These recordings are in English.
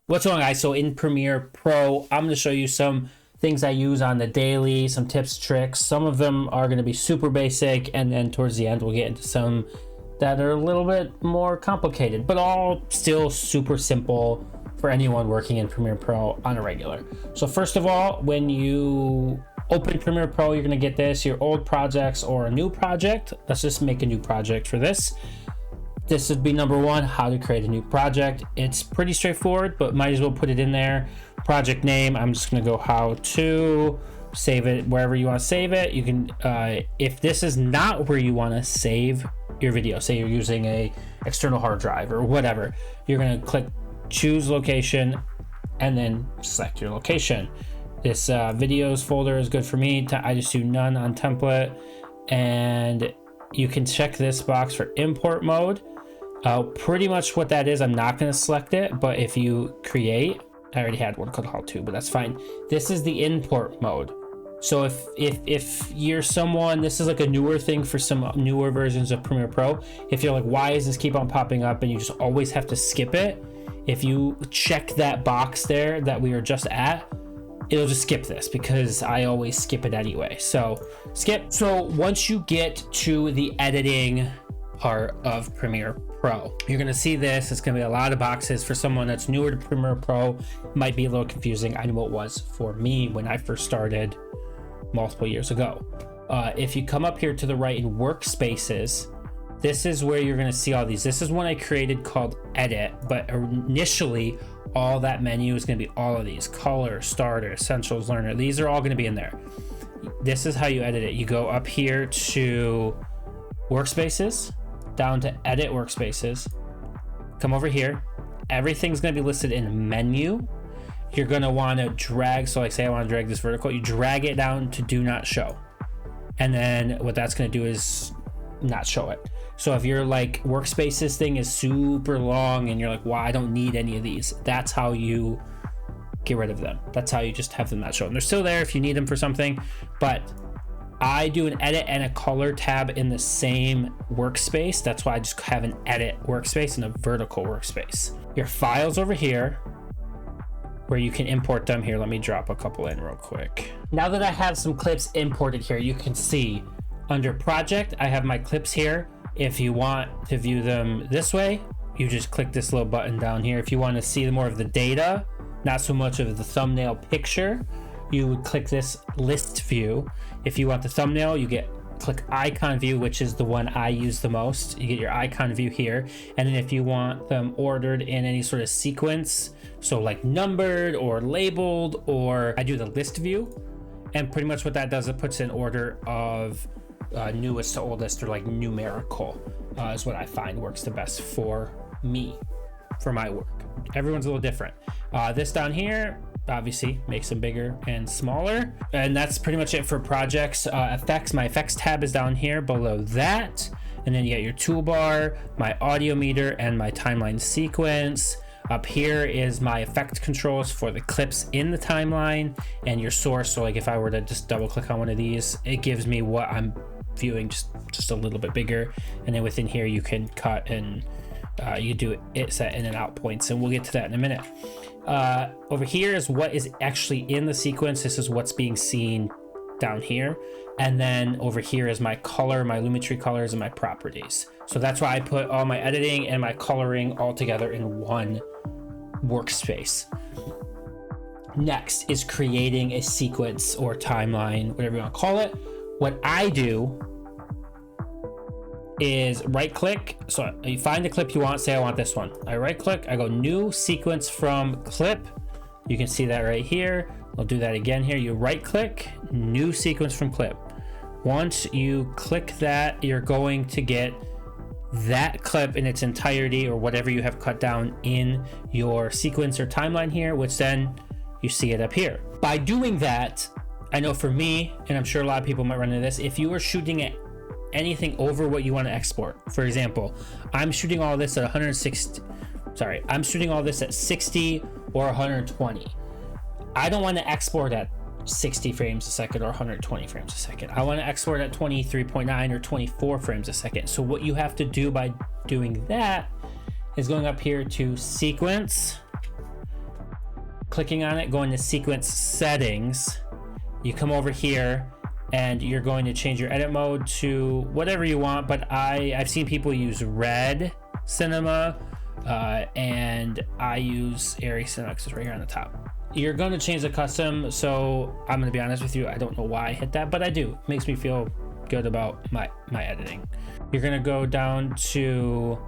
What's going on, guys? So in Premiere Pro, I'm going to show you some things I use on the daily, some tips, tricks. Some of them are going to be super basic, and then towards the end we'll get into some that are a little bit more complicated, but all still super simple for anyone working in Premiere Pro on a regular. So first of all, when you open Premiere Pro, you're going to get this, your old projects or a new project. Let's just make a new project for this. This would be number one, how to create a new project. It's pretty straightforward, but might as well put it in there. Project name, I'm just gonna go how to, save it wherever you wanna save it. You can, if this is not where you wanna save your video, say you're using a external hard drive or whatever, you're gonna click choose location and then select your location. This videos folder is good for me. I just do none on template, and you can check this box for import mode. Pretty much what that is, I'm not going to select it, but if you create, I already had one called how to, but that's fine. This is the import mode. So if you're someone, this is like a newer thing for some newer versions of Premiere Pro. If you're like, why does this keep on popping up and you just always have to skip it? If you check that box there that we were just at, it'll just skip this because I always skip it anyway. So skip. So once you get to the editing part of Premiere Pro, you're gonna see this. It's gonna be a lot of boxes. For someone that's newer to Premiere Pro, it might be a little confusing. I know it was for me when I first started multiple years ago. If you come up here to the right in workspaces, this is where you're gonna see all these. This is one I created called edit, but initially all that menu is going to be all of these: color, starter, essentials, learner. These are all going to be in there. This is how you edit it. You go up here to workspaces, down to edit workspaces, come over here. Everything's going to be listed in menu. You're going to want to drag, so like say I want to drag this vertical, you drag it down to do not show, and then what that's going to do is not show it. So if your like workspaces thing is super long and you're like, well, I don't need any of these, that's how you get rid of them. That's how you just have them not show. And they're still there if you need them for something, but I do an edit and a color tab in the same workspace. That's why I just have an edit workspace and a vertical workspace. Your files over here where you can import them. Here, let me drop a couple in real quick. Now that I have some clips imported here, you can see under project, I have my clips here. If you want to view them this way, you just click this little button down here. If you want to see more of the data, not so much of the thumbnail picture, you would click this list view. If you want the thumbnail, you click icon view, which is the one I use the most. You get your icon view here. And then if you want them ordered in any sort of sequence, so like numbered or labeled, or I do the list view. And pretty much what that does, it puts in order of newest to oldest, or like numerical, is what I find works the best for me, for my work. Everyone's a little different. This down here obviously makes them bigger and smaller, and that's pretty much it for projects. Effects, my effects tab is down here below that, and then you get your toolbar, my audio meter, and my timeline sequence. Up here is my effect controls for the clips in the timeline and your source. So like if I were to just double click on one of these, it gives me what I'm viewing just a little bit bigger. And then within here you can cut and you do it set in and out points, and we'll get to that in a minute. Over here is what is actually in the sequence. This is what's being seen down here. And then over here is my color, my Lumetri colors, and my properties. So that's why I put all my editing and my coloring all together in one workspace. Next is creating a sequence or timeline, whatever you want to call it. What I do is right click. So you find the clip you want, say I want this one. I right click, I go new sequence from clip. You can see that right here. I'll do that again here. You right click, new sequence from clip. Once you click that, you're going to get that clip in its entirety, or whatever you have cut down in your sequence or timeline here, which then you see it up here. By doing that, I know for me, and I'm sure a lot of people might run into this, if you are shooting at anything over what you want to export, for example, I'm shooting all this at 160, I'm shooting all this at 60 or 120. I don't want to export at 60 frames a second or 120 frames a second. I want to export at 23.9 or 24 frames a second. So what you have to do by doing that is going up here to sequence, clicking on it, going to sequence settings, you come over here and you're going to change your edit mode to whatever you want, but I've seen people use red cinema, and I use Airy Cinema because it's right here on the top. You're going to change the custom, so I'm going to be honest with you, I don't know why I hit that, but I do. It makes me feel good about my editing. You're going to go down to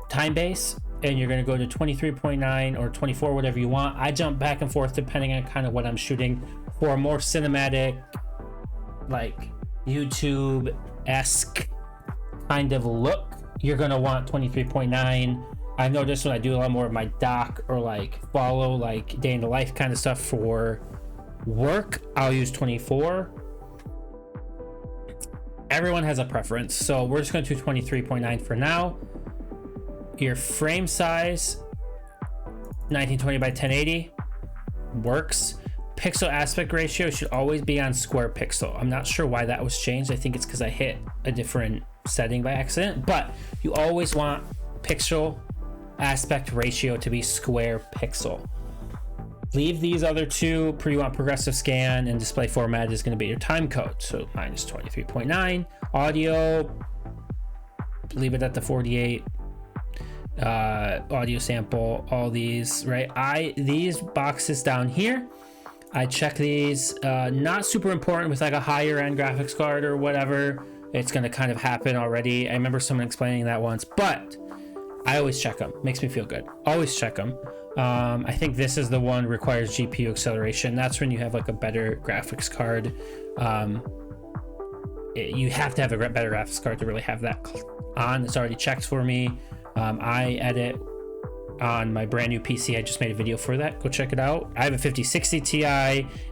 time base, and you're going to go to 23.9 or 24, whatever you want. I jump back and forth depending on kind of what I'm shooting. For a more cinematic, like YouTube-esque kind of look, you're going to want 23.9. I've noticed when I do a lot more of my doc or like follow like day in the life kind of stuff for work, I'll use 24. Everyone has a preference, so we're just going to do 23.9 for now. Your frame size, 1920 by 1080 works. Pixel aspect ratio should always be on square pixel. I'm not sure why that was changed. I think it's because I hit a different setting by accident, but you always want pixel aspect ratio to be square pixel. Leave these other two. You want progressive scan, and display format is going to be your time code. So mine is 23.9. Audio, leave it at the 48. Audio sample, all these, right? These boxes down here, I check these. Not super important with like a higher end graphics card or whatever. It's going to kind of happen already. I remember someone explaining that once, but I always check them. Makes me feel good. Always check them. I think this is the one requires GPU acceleration. That's when you have like a better graphics card. You have to have a better graphics card to really have that on. It's already checked for me. I edit on my brand new PC. I just made a video for that. Go check it out. I have a 5060 Ti,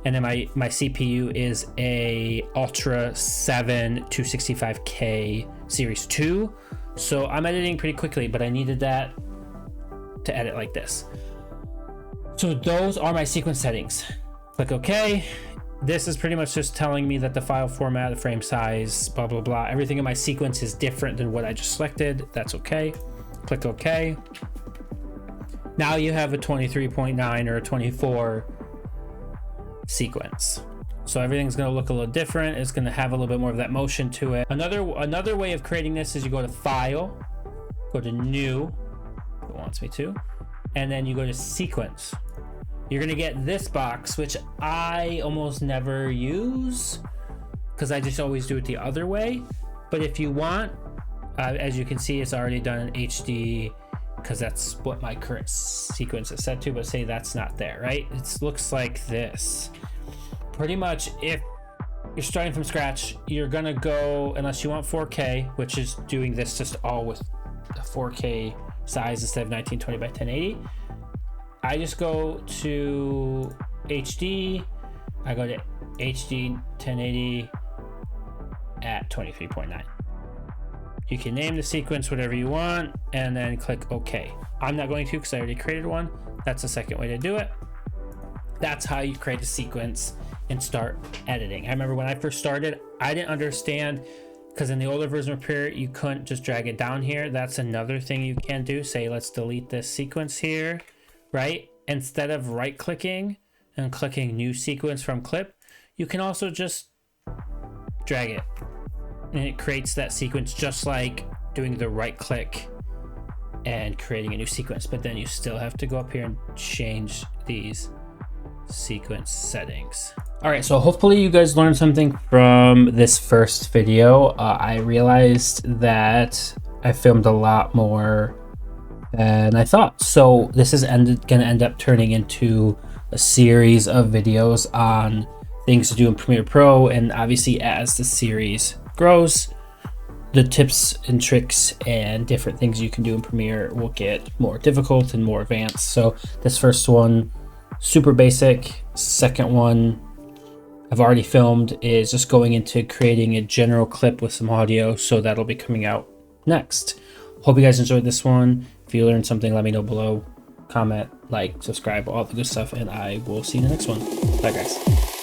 and then my CPU is a Ultra 7 265K Series 2. So I'm editing pretty quickly, but I needed that to edit like this. So those are my sequence settings. Click OK. This is pretty much just telling me that the file format, the frame size, blah, blah, blah. Everything in my sequence is different than what I just selected. That's OK. Click OK. Now you have a 23.9 or a 24 sequence. So everything's going to look a little different. It's going to have a little bit more of that motion to it. Another way of creating this is you go to File, go to New, if it wants me to, and then you go to Sequence. You're going to get this box, which I almost never use because I just always do it the other way. But if you want, as you can see, it's already done in HD because that's what my current sequence is set to, but say that's not there, right? It looks like this. Pretty much, if you're starting from scratch, you're gonna go, unless you want 4K, which is doing this just all with a 4K size instead of 1920 by 1080. I just go to HD. I go to HD 1080 at 23.9. You can name the sequence whatever you want and then click OK. I'm not going to because I already created one. That's the second way to do it. That's how you create a sequence and start editing. I remember when I first started, I didn't understand because in the older version of Premiere, you couldn't just drag it down here. That's another thing you can do. Say, let's delete this sequence here, right? Instead of right clicking and clicking new sequence from clip, you can also just drag it. And it creates that sequence just like doing the right click and creating a new sequence. But then you still have to go up here and change these sequence settings. All right, so hopefully you guys learned something from this first video. I realized that I filmed a lot more than I thought. So this is gonna end up turning into a series of videos on things to do in Premiere Pro. And obviously as the series grows, the tips and tricks and different things you can do in Premiere will get more difficult and more advanced. So this first one, super basic. Second one I've already filmed is just going into creating a general clip with some audio. So that'll be coming out next. Hope you guys enjoyed this one. If you learned something, let me know below. Comment, like, subscribe, all the good stuff, and I will see you in the next one. Bye guys.